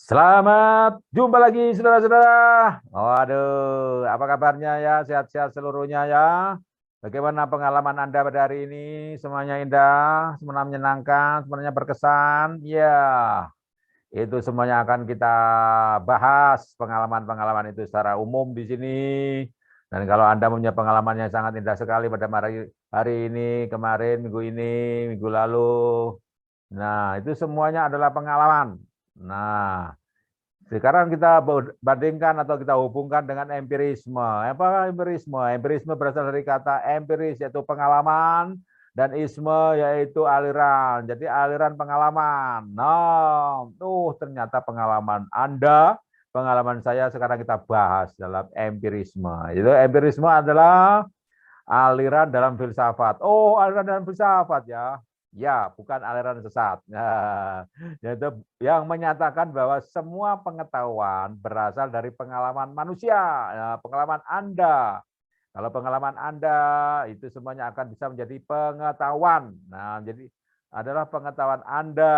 Selamat jumpa lagi saudara-saudara. Waduh, apa kabarnya ya? Sehat-sehat seluruhnya ya. Bagaimana pengalaman Anda pada hari ini? Semuanya indah, semuanya menyenangkan, semuanya berkesan. Ya, itu semuanya akan kita bahas pengalaman-pengalaman itu secara umum di sini. Dan kalau Anda punya pengalaman yang sangat indah sekali pada hari ini, kemarin, minggu ini, minggu lalu. Nah, itu semuanya adalah pengalaman. Nah, sekarang kita bandingkan atau kita hubungkan dengan empirisme. Apa empirisme? Empirisme berasal dari kata empiris, yaitu pengalaman, dan isme yaitu aliran. Jadi aliran pengalaman. Nah, ternyata pengalaman Anda, pengalaman saya sekarang kita bahas dalam empirisme. Itu empirisme adalah aliran dalam filsafat. Oh, aliran dalam filsafat ya. Ya, bukan aliran sesat. Nah, yaitu yang menyatakan bahwa semua pengetahuan berasal dari pengalaman manusia, ya, pengalaman Anda. Kalau pengalaman Anda itu semuanya akan bisa menjadi pengetahuan. Nah, jadi adalah pengetahuan Anda,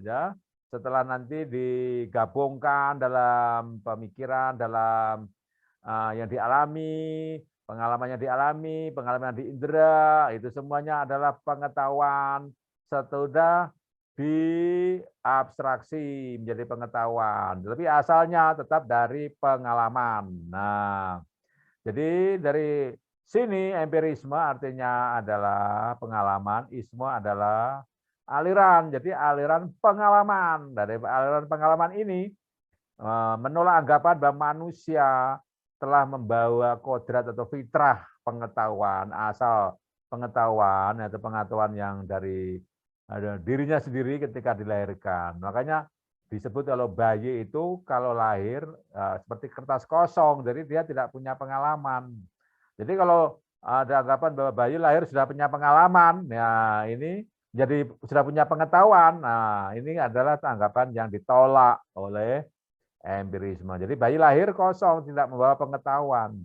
ya. Setelah nanti digabungkan dalam pemikiran, dalam yang dialami, pengalaman di indera, itu semuanya adalah pengetahuan setelah diabstraksi menjadi pengetahuan. Tapi asalnya tetap dari pengalaman. Nah, jadi dari sini empirisme artinya adalah pengalaman, isme adalah aliran. Jadi aliran pengalaman. Dari aliran pengalaman ini menolak anggapan bahwa manusia telah membawa kodrat atau fitrah pengetahuan, asal pengetahuan atau pengetahuan yang dari dirinya sendiri ketika dilahirkan. Makanya disebut kalau bayi itu kalau lahir seperti kertas kosong, jadi dia tidak punya pengalaman. Jadi kalau ada anggapan bahwa bayi lahir sudah punya pengalaman, ya ini jadi sudah punya pengetahuan. Nah, ini adalah anggapan yang ditolak oleh empirisme. Jadi bayi lahir kosong, tidak membawa pengetahuan.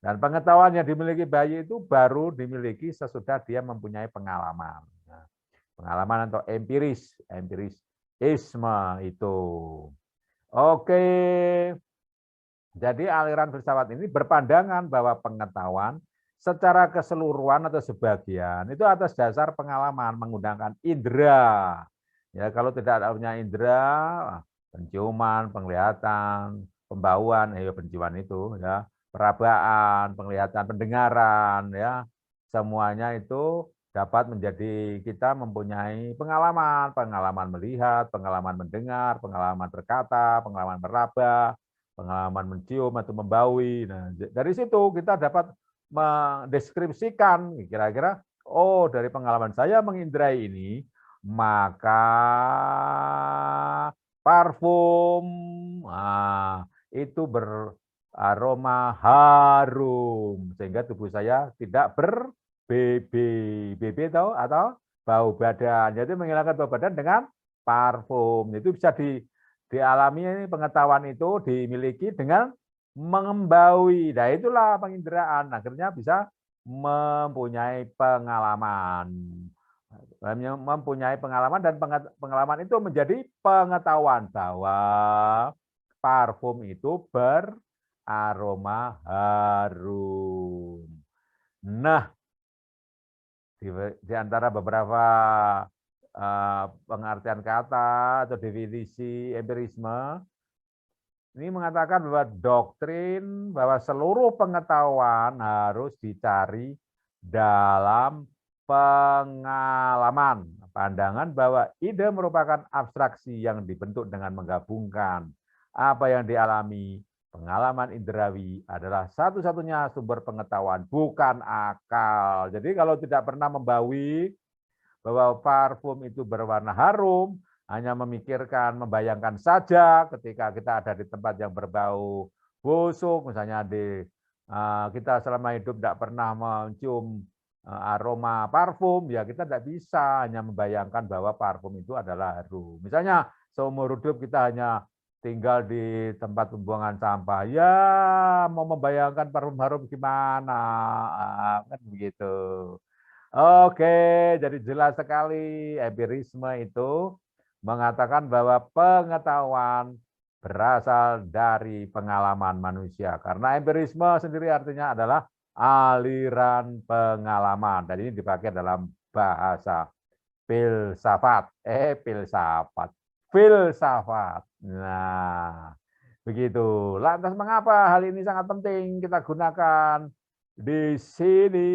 Dan pengetahuan yang dimiliki bayi itu baru dimiliki sesudah dia mempunyai pengalaman. Nah, pengalaman atau empirisme itu. Oke, jadi aliran filsafat ini berpandangan bahwa pengetahuan secara keseluruhan atau sebagian itu atas dasar pengalaman menggunakan indera. Ya, kalau tidak punya indera, penciuman, penglihatan, pembauan, penciuman itu ya, perabaan, penglihatan, pendengaran ya, semuanya itu dapat menjadi kita mempunyai pengalaman, pengalaman melihat, pengalaman mendengar, pengalaman berkata, pengalaman meraba, pengalaman mencium atau membaui. Nah, dari situ kita dapat mendeskripsikan kira-kira, oh dari pengalaman saya mengindrai ini, maka parfum itu beraroma harum sehingga tubuh saya tidak ber-BB. BB tahu atau bau badan. Jadi menghilangkan bau badan dengan parfum. Itu bisa dialami pengetahuan itu dimiliki dengan mengembaui. Nah, itulah penginderaan. Akhirnya bisa mempunyai pengalaman. Mempunyai pengalaman dan pengalaman itu menjadi pengetahuan bahwa parfum itu beraroma harum. Nah, di antara beberapa pengertian kata atau definisi empirisme, ini mengatakan bahwa doktrin bahwa seluruh pengetahuan harus dicari dalam pengalaman. Pandangan bahwa ide merupakan abstraksi yang dibentuk dengan menggabungkan apa yang dialami. Pengalaman indrawi adalah satu-satunya sumber pengetahuan, bukan akal. Jadi kalau tidak pernah membawi bahwa parfum itu berwarna harum, hanya memikirkan, membayangkan saja ketika kita ada di tempat yang berbau busuk, misalnya kita selama hidup tidak pernah mencium aroma parfum, ya kita tidak bisa hanya membayangkan bahwa parfum itu adalah harum. Misalnya seumur hidup kita hanya tinggal di tempat pembuangan sampah, ya mau membayangkan parfum harum gimana, kan begitu. Oke, jadi jelas sekali empirisme itu mengatakan bahwa pengetahuan berasal dari pengalaman manusia. Karena empirisme sendiri artinya adalah aliran pengalaman. Dan ini dipakai dalam bahasa filsafat. Filsafat. Nah, begitu. Lantas mengapa hal ini sangat penting kita gunakan di sini?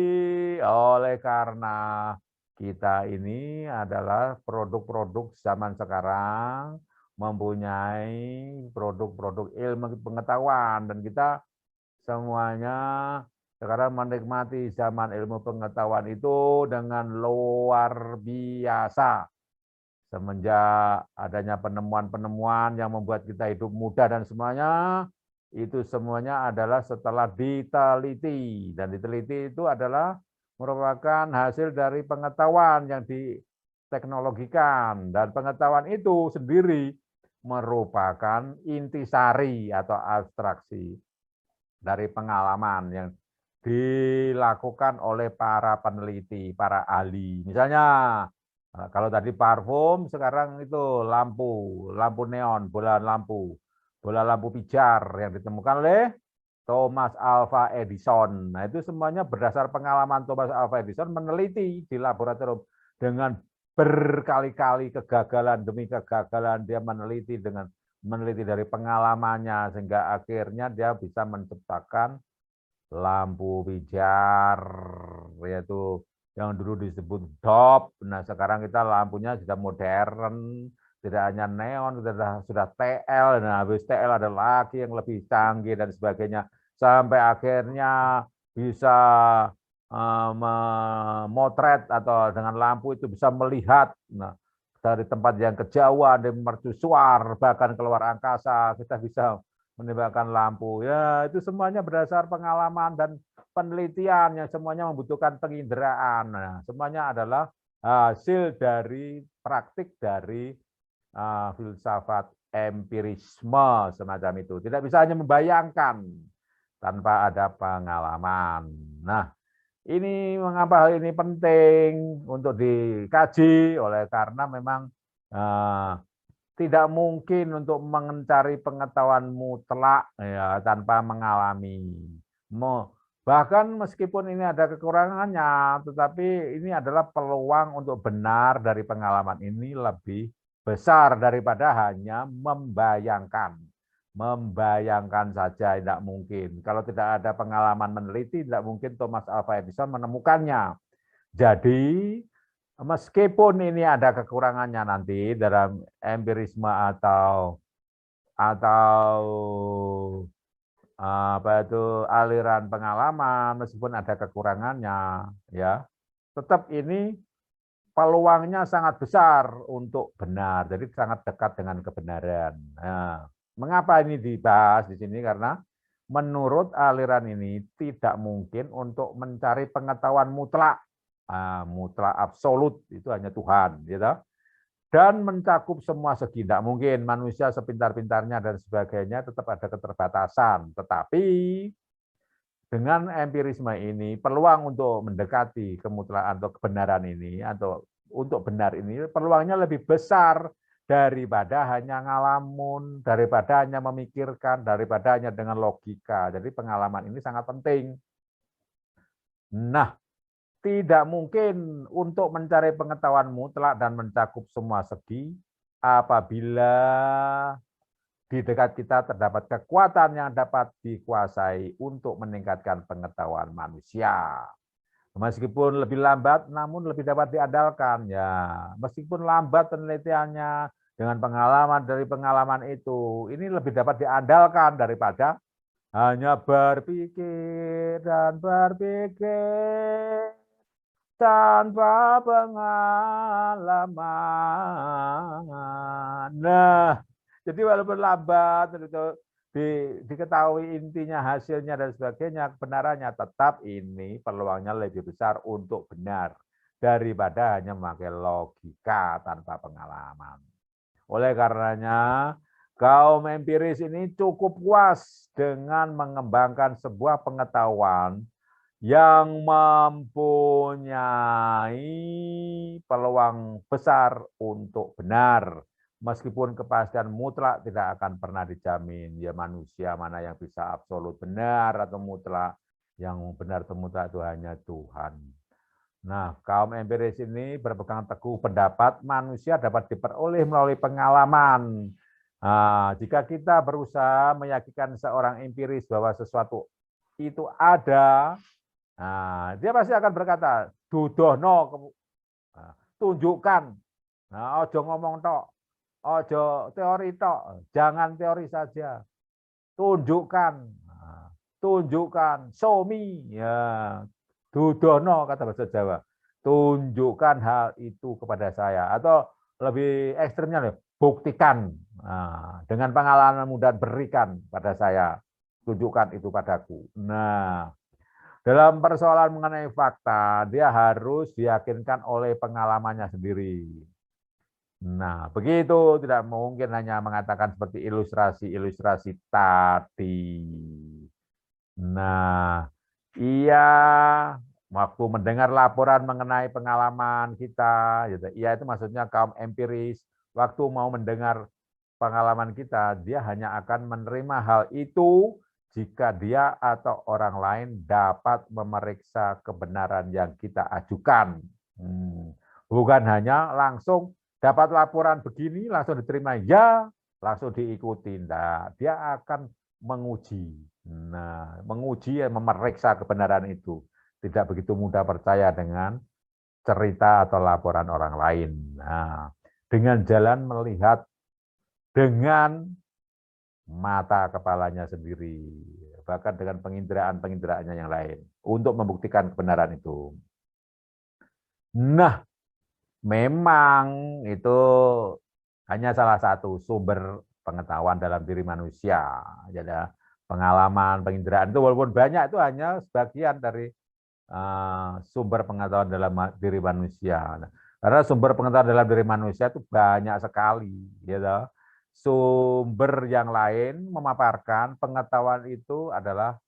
Oleh karena kita ini adalah produk-produk zaman sekarang, mempunyai produk-produk ilmu pengetahuan, dan kita semuanya sekarang menikmati zaman ilmu pengetahuan itu dengan luar biasa. Semenjak adanya penemuan-penemuan yang membuat kita hidup mudah dan semuanya, itu semuanya adalah setelah diteliti. Dan diteliti itu adalah merupakan hasil dari pengetahuan yang diteknologikan. Dan pengetahuan itu sendiri merupakan intisari atau abstraksi dari pengalaman yang dilakukan oleh para peneliti, para ahli. Misalnya, kalau tadi parfum, sekarang itu lampu neon, bola lampu pijar yang ditemukan oleh Thomas Alva Edison. Nah, itu semuanya berdasar pengalaman Thomas Alva Edison meneliti di laboratorium dengan berkali-kali kegagalan demi kegagalan, dia meneliti dari pengalamannya sehingga akhirnya dia bisa menciptakan lampu pijar, yaitu yang dulu disebut DOP. Nah, sekarang kita lampunya sudah modern, tidak hanya neon, sudah TL. Nah, habis TL ada lagi yang lebih canggih dan sebagainya, sampai akhirnya bisa memotret atau dengan lampu itu bisa melihat. Nah, dari tempat yang kejauhan, di mercusuar, bahkan keluar angkasa, kita bisa menembakkan lampu. Ya, itu semuanya berdasar pengalaman dan penelitian yang semuanya membutuhkan penginderaan. Nah, semuanya adalah hasil dari praktik dari filsafat empirisme semacam itu. Tidak bisa hanya membayangkan tanpa ada pengalaman. Nah, ini mengapa hal ini penting untuk dikaji, oleh karena memang tidak mungkin untuk mencari pengetahuan mutlak ya, tanpa mengalami. Bahkan meskipun ini ada kekurangannya, tetapi ini adalah peluang untuk benar dari pengalaman ini lebih besar daripada hanya membayangkan. Membayangkan saja tidak mungkin. Kalau tidak ada pengalaman meneliti, tidak mungkin Thomas Alva Edison menemukannya. Jadi, meskipun ini ada kekurangannya nanti dalam empirisme atau apa itu aliran pengalaman, meskipun ada kekurangannya, ya, tetap ini peluangnya sangat besar untuk benar. Jadi sangat dekat dengan kebenaran. Nah, mengapa ini dibahas di sini? Karena menurut aliran ini tidak mungkin untuk mencari pengetahuan mutlak. Mutlak absolut itu hanya Tuhan, gitu. Dan mencakup semua segi. Tidak mungkin manusia sepintar-pintarnya dan sebagainya, tetap ada keterbatasan. Tetapi dengan empirisme ini, peluang untuk mendekati kemutlakan atau kebenaran ini, atau untuk benar ini, peluangnya lebih besar daripada hanya ngalamun, daripada hanya memikirkan, daripada hanya dengan logika. Jadi pengalaman ini sangat penting. Nah, tidak mungkin untuk mencari pengetahuan mutlak dan mencakup semua segi apabila di dekat kita terdapat kekuatan yang dapat dikuasai untuk meningkatkan pengetahuan manusia. Meskipun lebih lambat, namun lebih dapat diandalkan. Ya, meskipun lambat penelitiannya, dengan pengalaman dari pengalaman itu, ini lebih dapat diandalkan daripada hanya berpikir dan berpikir tanpa pengalaman. Nah, jadi walaupun lambat diketahui intinya, hasilnya dan sebagainya, kebenarannya, tetap ini peluangnya lebih besar untuk benar daripada hanya memakai logika tanpa pengalaman. Oleh karenanya, kaum empiris ini cukup puas dengan mengembangkan sebuah pengetahuan yang mempunyai peluang besar untuk benar, meskipun kepastian mutlak tidak akan pernah dijamin. Ya manusia mana yang bisa absolut benar atau mutlak, yang benar atau mutlak itu hanya Tuhan. Nah, kaum empiris ini berpegang teguh pendapat manusia dapat diperoleh melalui pengalaman. Nah, jika kita berusaha meyakinkan seorang empiris bahwa sesuatu itu ada, nah, dia pasti akan berkata, dudohno, nah, tunjukkan, nah, ojo ngomong tok, ojo teori tok, jangan teori saja, tunjukkan, nah, tunjukkan, show me, ya, dudono kata bahasa Jawa, tunjukkan hal itu kepada saya, atau lebih ekstrimnya, buktikan, nah, dengan pengalaman mudah berikan pada saya, tunjukkan itu padaku. Nah, dalam persoalan mengenai fakta, dia harus diyakinkan oleh pengalamannya sendiri. Nah, begitu, tidak mungkin hanya mengatakan seperti ilustrasi-ilustrasi tadi. Nah, ia waktu mendengar laporan mengenai pengalaman kita, gitu. Ia itu maksudnya kaum empiris, waktu mau mendengar pengalaman kita, dia hanya akan menerima hal itu jika dia atau orang lain dapat memeriksa kebenaran yang kita ajukan. Bukan hanya langsung dapat laporan begini, langsung diterima, ya, langsung diikuti. Nah, dia akan menguji. Nah, menguji, memeriksa kebenaran itu. Tidak begitu mudah percaya dengan cerita atau laporan orang lain. Nah, dengan jalan melihat dengan mata kepalanya sendiri, bahkan dengan penginderaan-penginderaannya yang lain, untuk membuktikan kebenaran itu. Nah, memang itu hanya salah satu sumber pengetahuan dalam diri manusia. Jadi pengalaman, penginderaan itu walaupun banyak, itu hanya sebagian dari sumber pengetahuan dalam diri manusia. Karena sumber pengetahuan dalam diri manusia itu banyak sekali, gitu. Sumber yang lain memaparkan pengetahuan itu adalah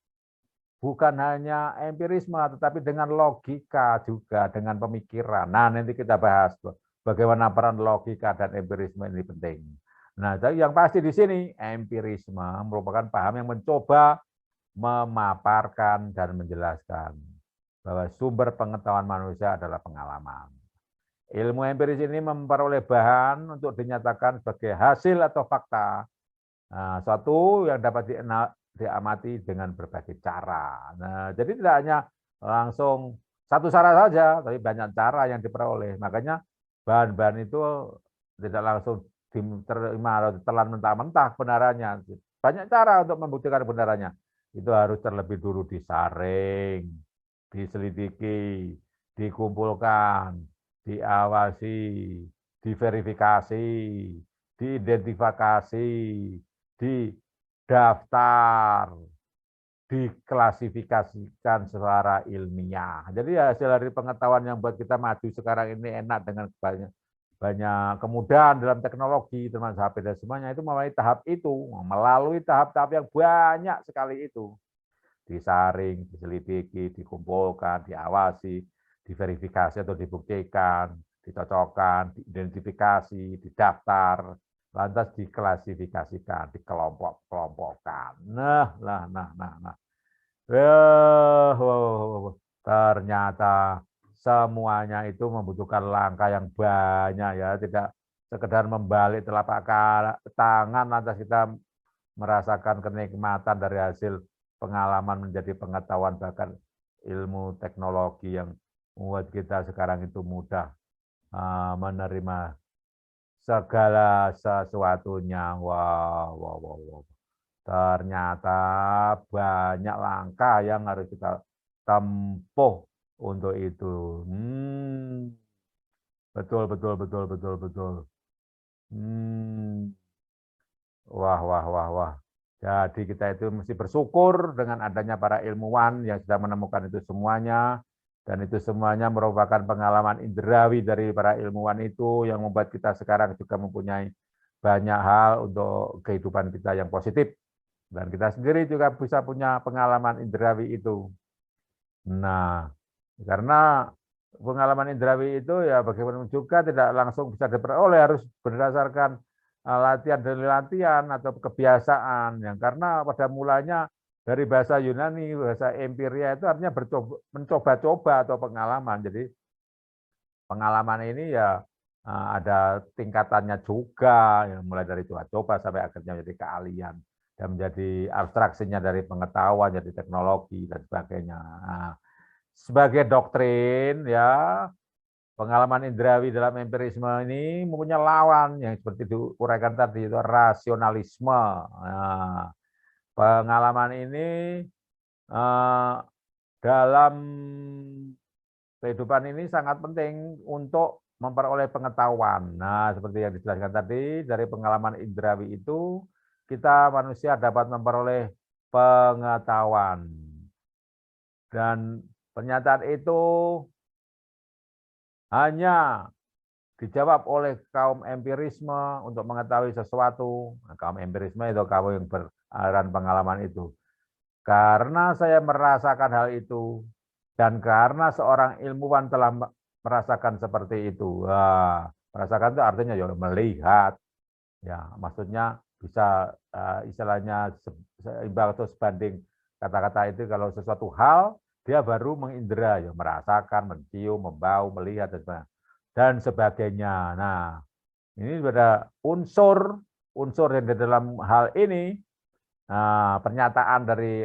bukan hanya empirisme, tetapi dengan logika juga, dengan pemikiran. Nah, nanti kita bahas bagaimana peran logika dan empirisme ini penting. Nah, yang pasti di sini empirisme merupakan paham yang mencoba memaparkan dan menjelaskan bahwa sumber pengetahuan manusia adalah pengalaman. Ilmu empiris ini memperoleh bahan untuk dinyatakan sebagai hasil atau fakta, suatu yang dapat diamati dengan berbagai cara. Nah, jadi tidak hanya langsung satu cara saja, tapi banyak cara yang diperoleh. Makanya bahan-bahan itu tidak langsung diterima atau ditelan mentah-mentah kebenarannya. Banyak cara untuk membuktikan kebenarannya. Itu harus terlebih dulu disaring, diselidiki, dikumpulkan, diawasi, diverifikasi, diidentifikasi, didaftar, diklasifikasikan secara ilmiah. Jadi hasil dari pengetahuan yang buat kita maju sekarang ini enak dengan banyak kemudahan dalam teknologi, termasuk HP dan semuanya, itu melalui tahap-tahap yang banyak sekali itu. Disaring, diselidiki, dikumpulkan, diawasi, diverifikasi atau dibuktikan, dicocokkan, diidentifikasi, didaftar, lantas diklasifikasikan, dikelompok-kelompokkan. Nah. Ternyata semuanya itu membutuhkan langkah yang banyak, ya, tidak sekedar membalik telapak tangan lantas kita merasakan kenikmatan dari hasil pengalaman menjadi pengetahuan, bahkan ilmu teknologi yang membuat kita sekarang itu mudah menerima segala sesuatunya. Wow. Ternyata banyak langkah yang harus kita tempuh untuk itu. Betul. Wah. Jadi kita itu mesti bersyukur dengan adanya para ilmuwan yang sudah menemukan itu semuanya. Dan itu semuanya merupakan pengalaman indrawi dari para ilmuwan itu yang membuat kita sekarang juga mempunyai banyak hal untuk kehidupan kita yang positif. Dan kita sendiri juga bisa punya pengalaman indrawi itu. Nah, karena pengalaman indrawi itu ya bagaimana juga tidak langsung bisa diperoleh, harus berdasarkan latihan dari latihan atau kebiasaan, yang karena pada mulanya dari bahasa Yunani, bahasa empiria itu artinya mencoba-coba atau pengalaman. Jadi pengalaman ini ya ada tingkatannya juga, ya, mulai dari coba-coba sampai akhirnya menjadi keahlian dan menjadi abstraksinya dari pengetahuan, jadi teknologi dan sebagainya. Nah, sebagai doktrin ya pengalaman indrawi dalam empirisme ini mempunyai lawan yang seperti diuraikan tadi itu rasionalisme. Nah, pengalaman ini dalam kehidupan ini sangat penting untuk memperoleh pengetahuan. Nah, seperti yang dijelaskan tadi, dari pengalaman indrawi itu, kita manusia dapat memperoleh pengetahuan. Dan pernyataan itu hanya dijawab oleh kaum empirisme untuk mengetahui sesuatu. Nah, kaum empirisme itu kaum yang beraliran pengalaman itu. Karena saya merasakan hal itu, dan karena seorang ilmuwan telah merasakan seperti itu. Wah, merasakan itu artinya ya melihat, ya maksudnya bisa istilahnya seimbang atau sebanding kata-kata itu kalau sesuatu hal dia baru mengindera, ya merasakan, mencium, membau, melihat dan sebagainya. Nah, ini ada unsur yang di dalam hal ini. Nah, pernyataan dari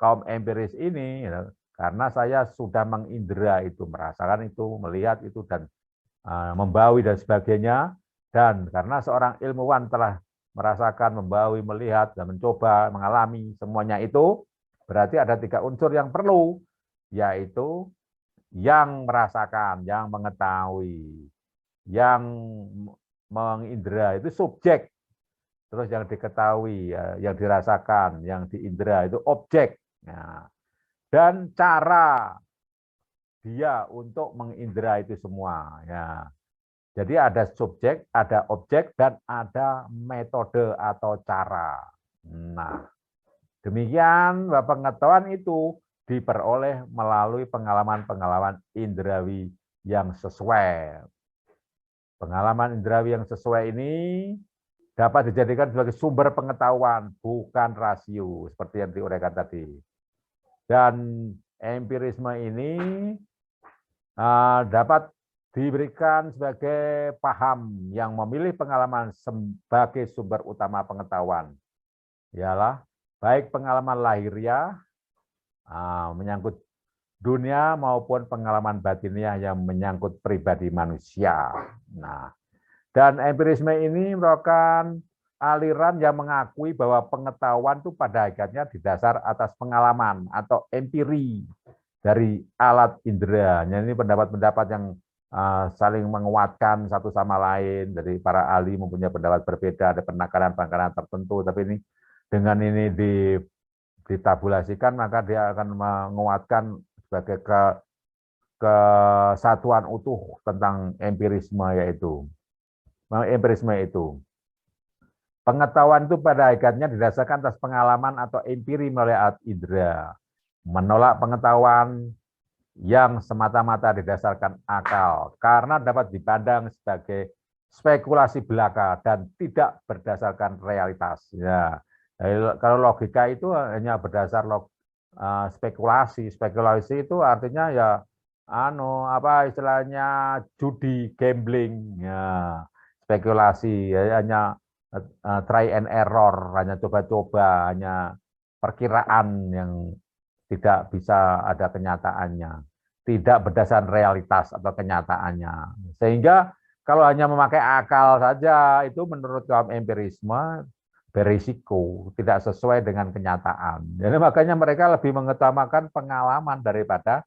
kaum empiris ini, ya, karena saya sudah mengindera itu, merasakan itu, melihat itu, dan membawi dan sebagainya, dan karena seorang ilmuwan telah merasakan, membawi, melihat, dan mencoba, mengalami semuanya itu, berarti ada 3 unsur yang perlu, yaitu yang merasakan, yang mengetahui, yang mengindera itu subjek, terus yang diketahui, yang dirasakan, yang diindera itu objek. Nah, dan cara dia untuk mengindera itu semua. Ya. Jadi ada subjek, ada objek, dan ada metode atau cara. Nah, demikian pengetahuan itu diperoleh melalui pengalaman-pengalaman indrawi yang sesuai. Pengalaman indrawi yang sesuai ini dapat dijadikan sebagai sumber pengetahuan, bukan rasio, seperti yang diuraikan tadi. Dan empirisme ini dapat diberikan sebagai paham yang memilih pengalaman sebagai sumber utama pengetahuan. Ialah baik pengalaman lahiriah menyangkut dunia maupun pengalaman batiniah yang menyangkut pribadi manusia. Nah, dan empirisme ini merupakan aliran yang mengakui bahwa pengetahuan itu pada hakikatnya didasar atas pengalaman atau empiri dari alat indera. Ini pendapat-pendapat yang saling menguatkan satu sama lain, dari para ahli mempunyai pendapat berbeda, ada penekanan-penekanan tertentu, tapi ini dengan ini ditabulasikan maka dia akan menguatkan sebagai kesatuan utuh tentang empirisme itu. Pengetahuan itu pada hakikatnya didasarkan atas pengalaman atau empiri melalui alat indera. Menolak pengetahuan yang semata-mata didasarkan akal, karena dapat dipandang sebagai spekulasi belaka dan tidak berdasarkan realitas. Ya, kalau logika itu hanya berdasar spekulasi. Spekulasi itu artinya ya istilahnya judi, gambling, ya spekulasi, ya, hanya try and error, hanya coba-coba, hanya perkiraan yang tidak bisa ada kenyataannya, tidak berdasarkan realitas atau kenyataannya. Sehingga kalau hanya memakai akal saja, itu menurut kaum empirisme berisiko, tidak sesuai dengan kenyataan. Jadi makanya mereka lebih mengutamakan pengalaman daripada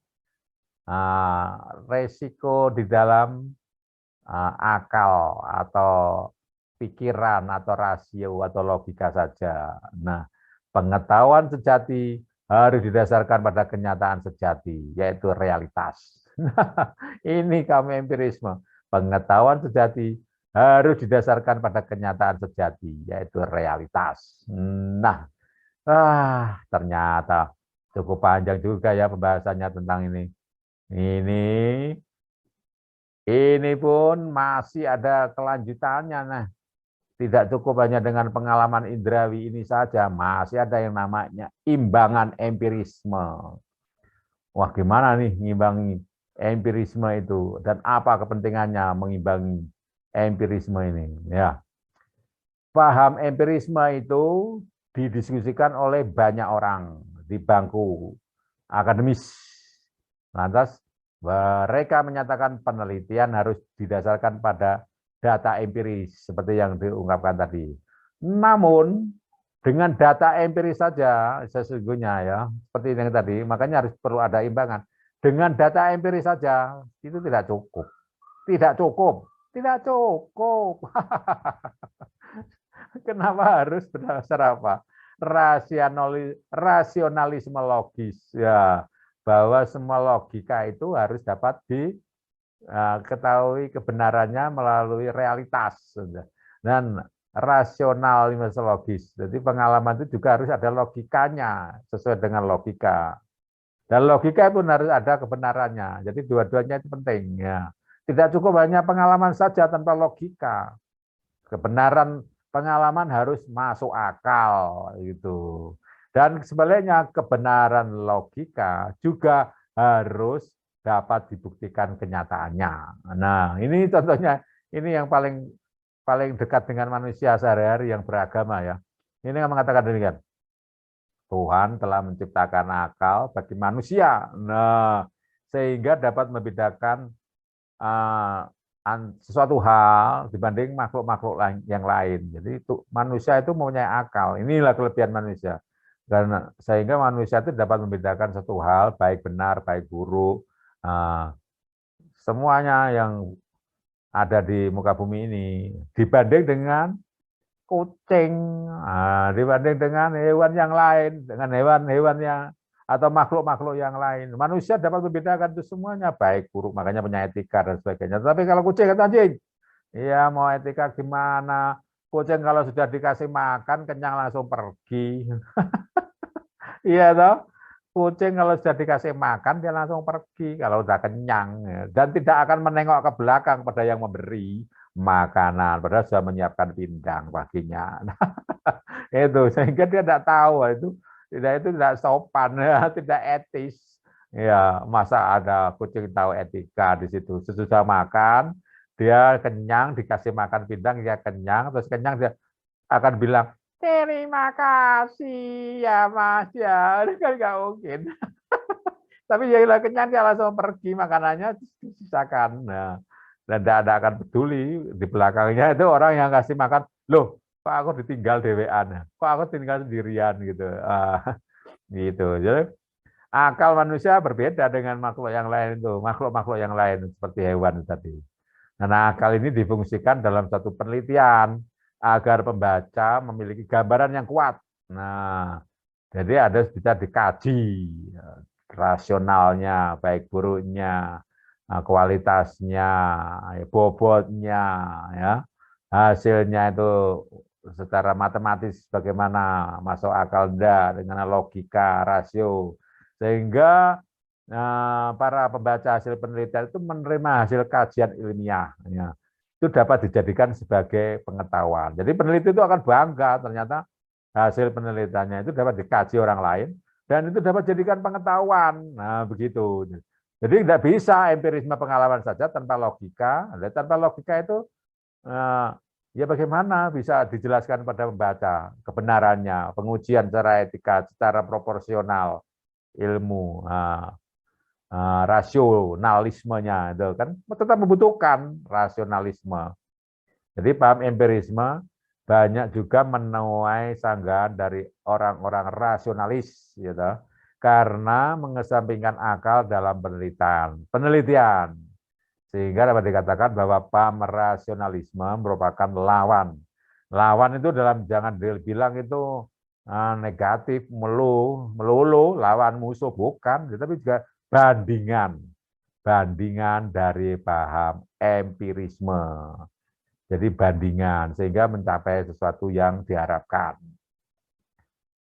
resiko di dalam akal atau pikiran atau rasio atau logika saja. Nah, pengetahuan sejati harus didasarkan pada kenyataan sejati, yaitu realitas. Ini kami empirisme. Pengetahuan sejati harus didasarkan pada kenyataan sejati, yaitu realitas. Nah, ternyata cukup panjang juga ya pembahasannya tentang ini. Ini pun masih ada kelanjutannya. Nah, Tidak cukup hanya dengan pengalaman indrawi ini saja, masih ada yang namanya imbangan empirisme. Wah, gimana nih ngimbangi empirisme itu dan apa kepentingannya mengimbangi empirisme ini? Ya, paham empirisme itu didiskusikan oleh banyak orang di bangku akademis. Lantas mereka menyatakan penelitian harus didasarkan pada data empiris seperti yang diungkapkan tadi. Namun dengan data empiris saja sesungguhnya ya seperti yang tadi, makanya harus perlu ada imbangan. Dengan data empiris saja itu tidak cukup. Tidak cukup. Tidak cukup. Kenapa harus berdasar apa? Rasionalisme logis ya, bahwa semua logika itu harus dapat diketahui kebenarannya melalui realitas dan rasionalisme logis. Jadi pengalaman itu juga harus ada logikanya sesuai dengan logika. Dan logika pun harus ada kebenarannya. Jadi dua-duanya itu penting ya. Tidak cukup hanya pengalaman saja tanpa logika. Kebenaran pengalaman harus masuk akal gitu. Dan sebaliknya kebenaran logika juga harus dapat dibuktikan kenyataannya. Nah, ini contohnya ini yang paling dekat dengan manusia sehari-hari yang beragama ya. Ini yang mengatakan demikian. Tuhan telah menciptakan akal bagi manusia. Nah, sehingga dapat membedakan sesuatu hal dibanding makhluk-makhluk yang lain. Jadi itu manusia itu mempunyai akal. Inilah kelebihan manusia. Karena sehingga manusia itu dapat membedakan satu hal baik benar, baik buruk. Semuanya yang ada di muka bumi ini dibanding dengan kucing, dibanding dengan hewan yang lain, dengan hewan-hewan yang atau makhluk-makhluk yang lain. Manusia dapat membedakan itu semuanya baik buruk, makanya punya etika dan sebagainya. Tapi kalau kucing atau anjing, ya mau etika gimana? Kucing kalau sudah dikasih makan kenyang langsung pergi. Iya toh? Kucing kalau sudah dikasih makan dia langsung pergi kalau udah kenyang dan tidak akan menengok ke belakang pada yang memberi makanan padahal sudah menyiapkan pindang paginya. Itu sehingga dia tidak tahu itu tidak sopan ya, tidak etis. Ya, masa ada kucing tahu etika di situ. Sesudah makan dia kenyang dikasih makan pindang dia kenyang terus kenyang dia akan bilang terima kasih ya Mas ya, kan nggak mungkin. Tapi ya kenyang dia langsung pergi makanannya disisakan. Nah, dan tidak akan peduli di belakangnya itu orang yang kasih makan, loh kok aku ditinggal dewean, kok aku tinggal sendirian gitu. Gitu. Jadi akal manusia berbeda dengan makhluk yang lain itu, makhluk-makhluk yang lain seperti hewan tadi. Nah, akal ini difungsikan dalam satu penelitian agar pembaca memiliki gambaran yang kuat. Nah, jadi ada bisa dikaji rasionalnya, baik buruknya, kualitasnya, bobotnya, ya, hasilnya itu secara matematis bagaimana masuk akal enggak dengan logika rasio sehingga para pembaca hasil penelitian itu menerima hasil kajian ilmiah ya, itu dapat dijadikan sebagai pengetahuan. Jadi peneliti itu akan bangga ternyata hasil penelitiannya itu dapat dikaji orang lain dan itu dapat dijadikan pengetahuan. Nah begitu. Jadi tidak bisa empirisme pengalaman saja tanpa logika. Tanpa logika itu ya bagaimana bisa dijelaskan pada pembaca kebenarannya, pengujian secara etika, secara proporsional ilmu, rasionalismenya itu kan tetap membutuhkan rasionalisme. Jadi paham empirisme banyak juga menuai sanggahan dari orang-orang rasionalis, gitu, karena mengesampingkan akal dalam penelitian. Sehingga dapat dikatakan bahwa paham rasionalisme merupakan lawan. Lawan itu jangan dibilang itu negatif, melulu, lawan musuh, bukan, tapi juga bandingan dari paham empirisme. Jadi bandingan, sehingga mencapai sesuatu yang diharapkan.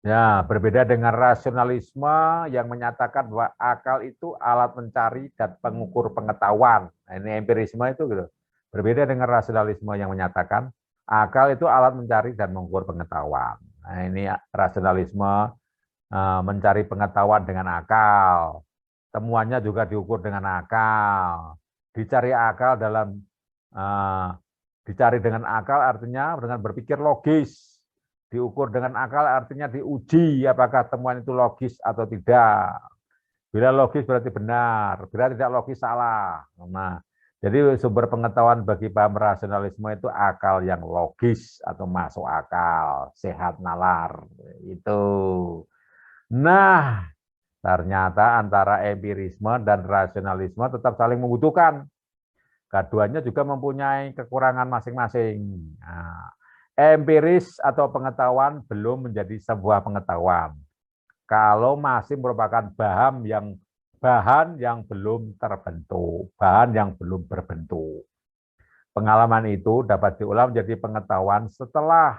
Ya, berbeda dengan rasionalisme yang menyatakan bahwa akal itu alat mencari dan pengukur pengetahuan. Nah, ini empirisme itu gitu. Berbeda dengan rasionalisme yang menyatakan Akal itu alat mencari dan mengukur pengetahuan. Nah, ini rasionalisme, mencari pengetahuan dengan akal. Temuannya juga diukur dengan akal. Dicari akal dalam dicari dengan akal artinya dengan berpikir logis. Diukur dengan akal artinya diuji apakah temuan itu logis atau tidak. Bila logis berarti benar, bila tidak logis salah. Nah, jadi sumber pengetahuan bagi paham rasionalisme itu akal yang logis atau masuk akal, sehat nalar. Itu. Nah, ternyata antara empirisme dan rasionalisme tetap saling membutuhkan. Keduanya juga mempunyai kekurangan masing-masing. Nah, empiris atau pengetahuan belum menjadi sebuah pengetahuan kalau masih merupakan bahan yang belum terbentuk, bahan yang belum berbentuk. Pengalaman itu dapat diolah menjadi pengetahuan setelah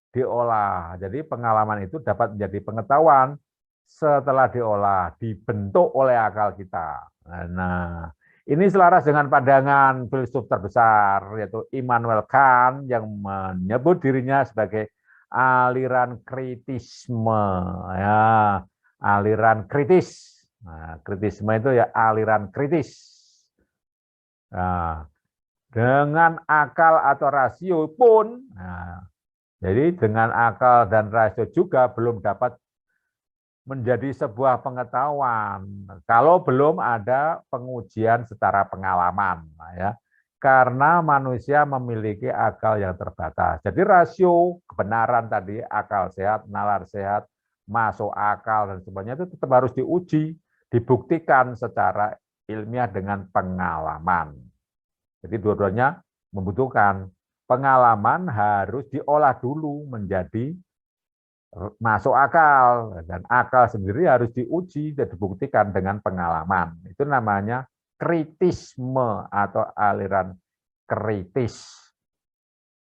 diolah. Jadi pengalaman itu dapat menjadi pengetahuan setelah diolah, dibentuk oleh akal kita. Nah, ini selaras dengan pandangan filsuf terbesar, yaitu Immanuel Kant yang menyebut dirinya sebagai aliran kritisme. Ya, aliran kritis. Nah, kritisme itu ya aliran kritis. Nah, dengan akal atau rasio pun, nah, jadi dengan akal dan rasio juga belum dapat menjadi sebuah pengetahuan kalau belum ada pengujian secara pengalaman, ya. Karena manusia memiliki akal yang terbatas. Jadi rasio kebenaran tadi, akal sehat, nalar sehat, masuk akal dan sebagainya itu tetap harus diuji, dibuktikan secara ilmiah dengan pengalaman. Jadi dua-duanya membutuhkan pengalaman harus diolah dulu menjadi masuk akal, dan akal sendiri harus diuji dan dibuktikan dengan pengalaman. Itu namanya kritisme atau aliran kritis.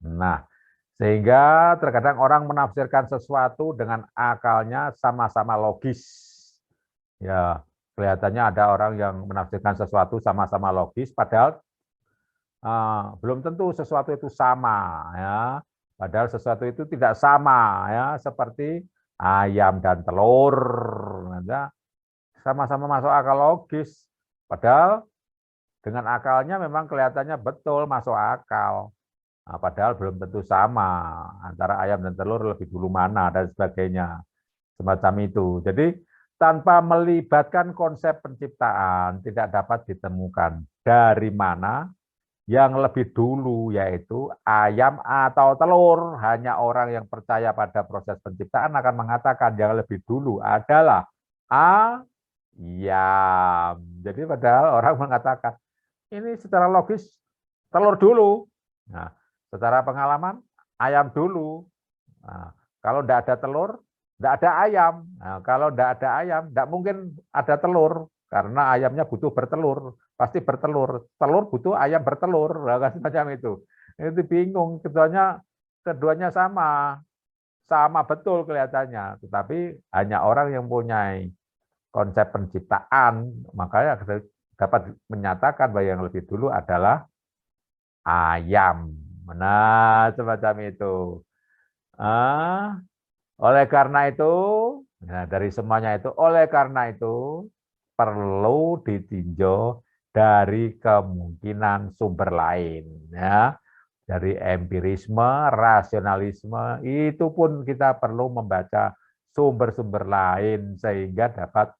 Nah, sehingga terkadang orang menafsirkan sesuatu dengan akalnya sama-sama logis. Ya, kelihatannya ada orang yang menafsirkan sesuatu sama-sama logis, padahal belum tentu sesuatu itu sama, ya. Padahal sesuatu itu tidak sama, ya, seperti ayam dan telur, sama-sama masuk akal logis. Padahal dengan akalnya memang kelihatannya betul masuk akal. Nah, padahal belum tentu sama antara ayam dan telur lebih dulu mana dan sebagainya, semacam itu. Jadi tanpa melibatkan konsep penciptaan tidak dapat ditemukan dari mana yang lebih dulu, yaitu ayam atau telur. Hanya orang yang percaya pada proses penciptaan akan mengatakan yang lebih dulu adalah ayam. Jadi padahal orang mengatakan ini secara logis telur dulu. Nah, secara pengalaman ayam dulu. Nah, kalau tidak ada telur, tidak ada ayam. Nah, kalau tidak ada ayam, tidak mungkin ada telur. Karena ayamnya butuh bertelur, pasti bertelur. Telur butuh ayam bertelur, semacam itu. Itu bingung, keduanya sama betul kelihatannya. Tetapi hanya orang yang punya konsep penciptaan, makanya dapat menyatakan bahwa yang lebih dulu adalah ayam. Nah, semacam itu. Oleh karena itu, nah dari semuanya itu, oleh karena itu perlu ditinjau dari kemungkinan sumber lain, ya. Dari empirisme, rasionalisme, itu pun kita perlu membaca sumber-sumber lain sehingga dapat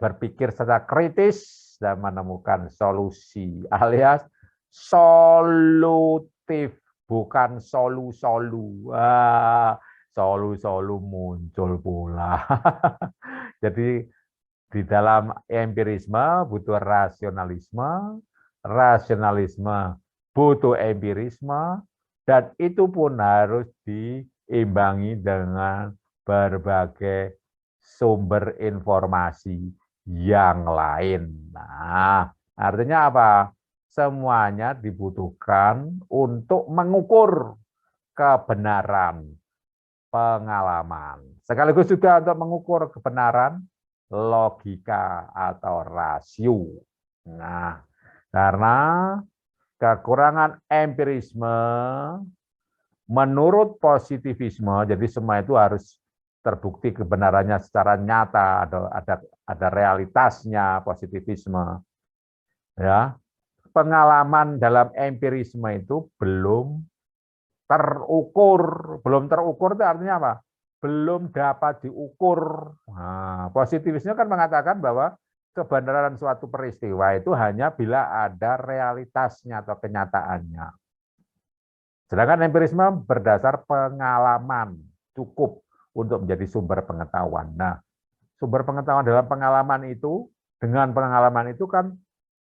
berpikir secara kritis dan menemukan solusi alias solutif, bukan solu-solu. Solu-solu muncul pula. Jadi di dalam empirisme butuh rasionalisme, rasionalisme butuh empirisme, dan itu pun harus diimbangi dengan berbagai sumber informasi yang lain. Nah, artinya apa? Semuanya dibutuhkan untuk mengukur kebenaran pengalaman. Sekaligus juga untuk mengukur kebenaran logika atau rasio. Nah, karena kekurangan empirisme menurut positivisme, jadi semua itu harus terbukti kebenarannya secara nyata, ada realitasnya positivisme. Ya, pengalaman dalam empirisme itu belum terukur itu artinya apa? Belum dapat diukur. Nah, positivisme kan mengatakan bahwa kebenaran suatu peristiwa itu hanya bila ada realitasnya atau kenyataannya. Sedangkan empirisme berdasar pengalaman, cukup untuk menjadi sumber pengetahuan. Nah, sumber pengetahuan dalam pengalaman itu, dengan pengalaman itu kan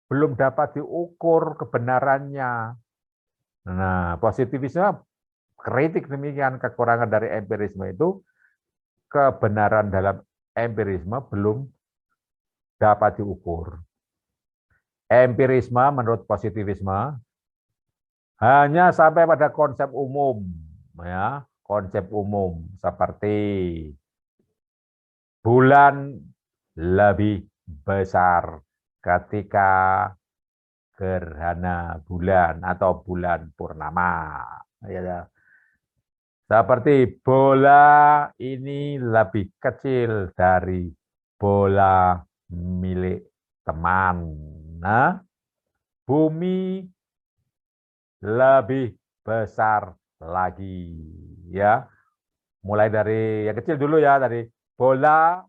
belum dapat diukur kebenarannya. Nah, positivisme kritik demikian, kekurangan dari empirisme itu, kebenaran dalam empirisme belum dapat diukur. Empirisme menurut positivisme hanya sampai pada konsep umum, ya, konsep umum seperti bulan lebih besar ketika gerhana bulan atau bulan purnama. Ya, seperti bola ini lebih kecil dari bola milik teman. Nah, bumi lebih besar lagi, ya. Mulai dari yang kecil dulu ya, dari bola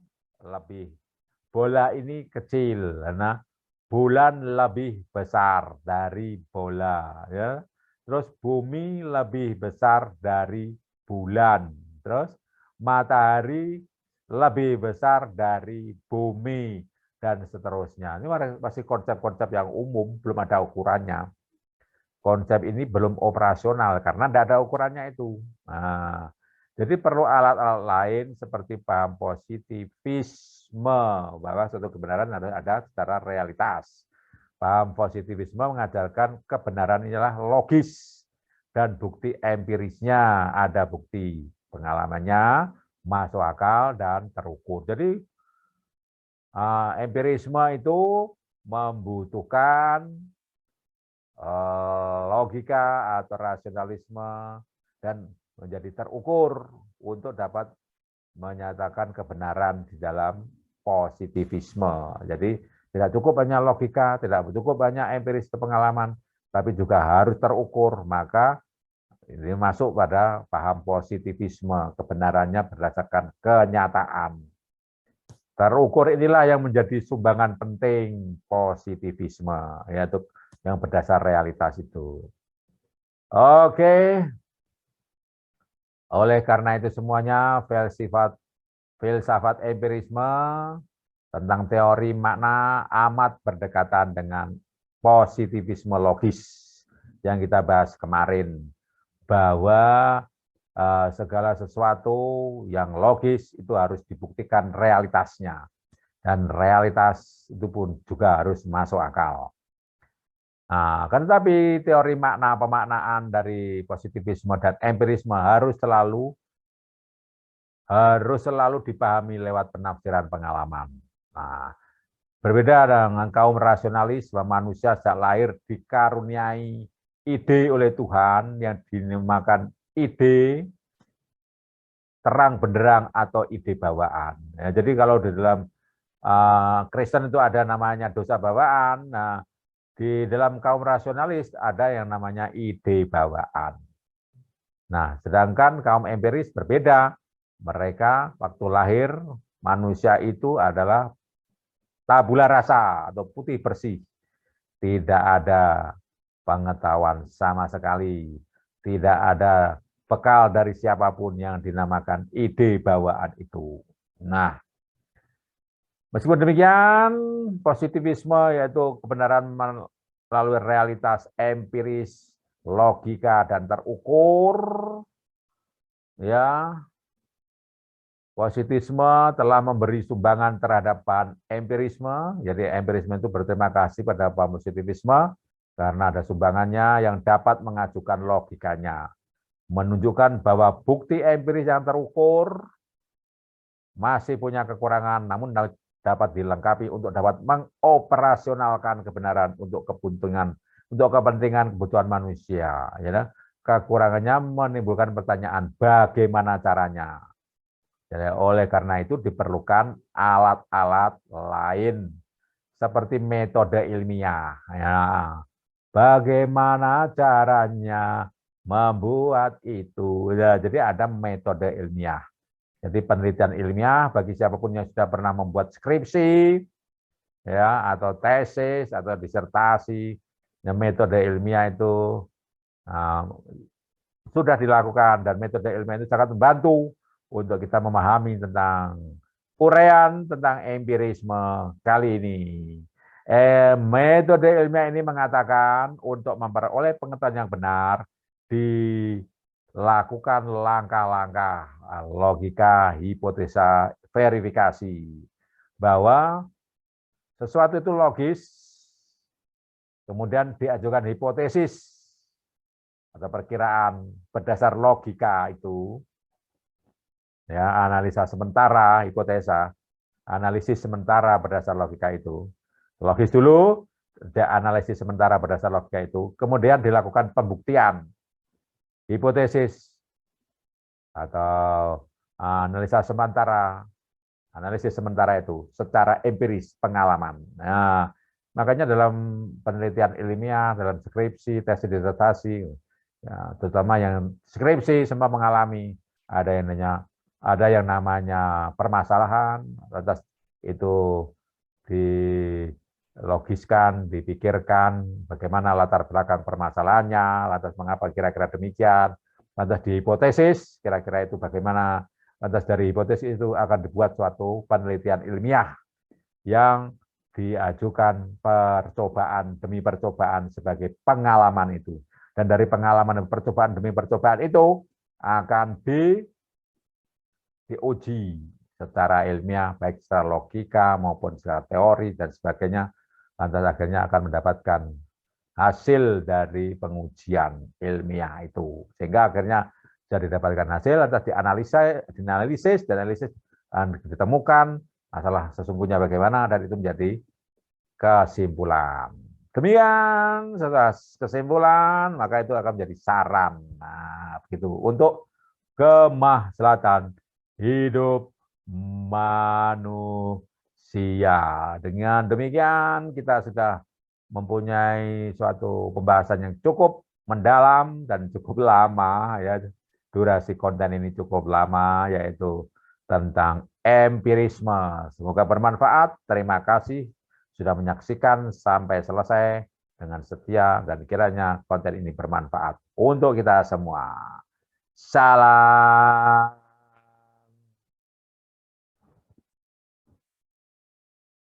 ini kecil, karena bulan lebih besar dari bola, ya. Terus bumi lebih besar dari bulan, terus matahari lebih besar dari bumi, dan seterusnya. Ini masih konsep-konsep yang umum, belum ada ukurannya. Konsep ini belum operasional karena tidak ada ukurannya itu. Nah, jadi perlu alat-alat lain seperti paham positivisme, bahwa suatu kebenaran harus ada secara realitas. Paham positivisme mengajarkan kebenaran inilah logis dan bukti empirisnya, ada bukti pengalamannya, masuk akal dan terukur. Jadi empirisme itu membutuhkan logika atau rasionalisme dan menjadi terukur untuk dapat menyatakan kebenaran di dalam positivisme. Jadi tidak cukup hanya logika, tidak cukup hanya empiris pengalaman, tapi juga harus terukur. Maka ini masuk pada paham positivisme, kebenarannya berdasarkan kenyataan. Terukur inilah yang menjadi sumbangan penting positivisme, yaitu yang berdasar realitas itu. Oke. Oleh karena itu semuanya filsafat empirisme tentang teori makna amat berdekatan dengan positivisme logis yang kita bahas kemarin, bahwa segala sesuatu yang logis itu harus dibuktikan realitasnya, dan realitas itu pun juga harus masuk akal. Nah, kan tapi teori makna pemaknaan dari positivisme dan empirisme harus selalu dipahami lewat penafsiran pengalaman. Nah, berbeda dengan kaum rasionalis, bahwa manusia sejak lahir dikaruniai ide oleh Tuhan yang dinamakan ide terang benderang atau ide bawaan. Ya, jadi kalau di dalam Kristen itu ada namanya dosa bawaan. Nah, di dalam kaum rasionalis ada yang namanya ide bawaan. Nah, sedangkan kaum empiris berbeda. Mereka waktu lahir, manusia itu adalah tabula rasa atau putih bersih. Tidak ada pengetahuan sama sekali. Tidak ada bekal dari siapapun yang dinamakan ide bawaan itu. Nah, meskipun demikian, positivisme yaitu kebenaran melalui realitas empiris, logika dan terukur, ya. Positivisme telah memberi sumbangan terhadap bahan empirisme. Jadi empirisme itu berterima kasih pada positivisme karena ada sumbangannya yang dapat mengajukan logikanya, menunjukkan bahwa bukti empiris yang terukur masih punya kekurangan, namun dapat dilengkapi untuk dapat mengoperasionalkan kebenaran untuk kepentingan kebutuhan manusia. Ya, kekurangannya menimbulkan pertanyaan bagaimana caranya. Jadi oleh karena itu diperlukan alat-alat lain seperti metode ilmiah. Ya. Bagaimana caranya membuat itu? Ya, jadi ada metode ilmiah. Jadi penelitian ilmiah bagi siapapun yang sudah pernah membuat skripsi, ya atau tesis atau disertasi, ya, metode ilmiah itu sudah dilakukan dan metode ilmiah itu sangat membantu untuk kita memahami tentang uraian tentang empirisme kali ini. Metode ilmiah ini mengatakan untuk memperoleh pengetahuan yang benar dilakukan langkah-langkah logika, hipotesa, verifikasi bahwa sesuatu itu logis, kemudian diajukan hipotesis atau perkiraan berdasar logika itu, ya analisa sementara, hipotesa, analisis sementara berdasar logika itu, logis dulu, analisis sementara berdasar logika itu, kemudian dilakukan pembuktian, hipotesis atau analisa sementara, analisis sementara itu secara empiris pengalaman. Nah, makanya dalam penelitian ilmiah, dalam skripsi, tesis disertasi, ya, terutama yang skripsi semua mengalami ada yang namanya permasalahan, lantas itu dilogiskan, dipikirkan bagaimana latar belakang permasalahannya, lantas mengapa kira-kira demikian, lantas dihipotesis kira-kira itu bagaimana, lantas dari hipotesis itu akan dibuat suatu penelitian ilmiah yang diajukan percobaan demi percobaan sebagai pengalaman itu. Dan dari pengalaman dan percobaan demi percobaan itu akan diuji secara ilmiah, baik secara logika maupun secara teori dan sebagainya. Lantas akhirnya akan mendapatkan hasil dari pengujian ilmiah itu. Sehingga akhirnya sudah didapatkan hasil, lantas dianalisis dan ditemukan masalah sesungguhnya bagaimana, dan itu menjadi kesimpulan. Demikian, setelah kesimpulan, maka itu akan menjadi saran. Nah, begitu untuk kemaslahatan hidup manusia. Dengan demikian, kita sudah mempunyai suatu pembahasan yang cukup mendalam dan cukup lama, ya. Durasi konten ini cukup lama, yaitu tentang empirisme. Semoga bermanfaat. Terima kasih sudah menyaksikan sampai selesai dengan setia, dan kiranya konten ini bermanfaat untuk kita semua. Salam.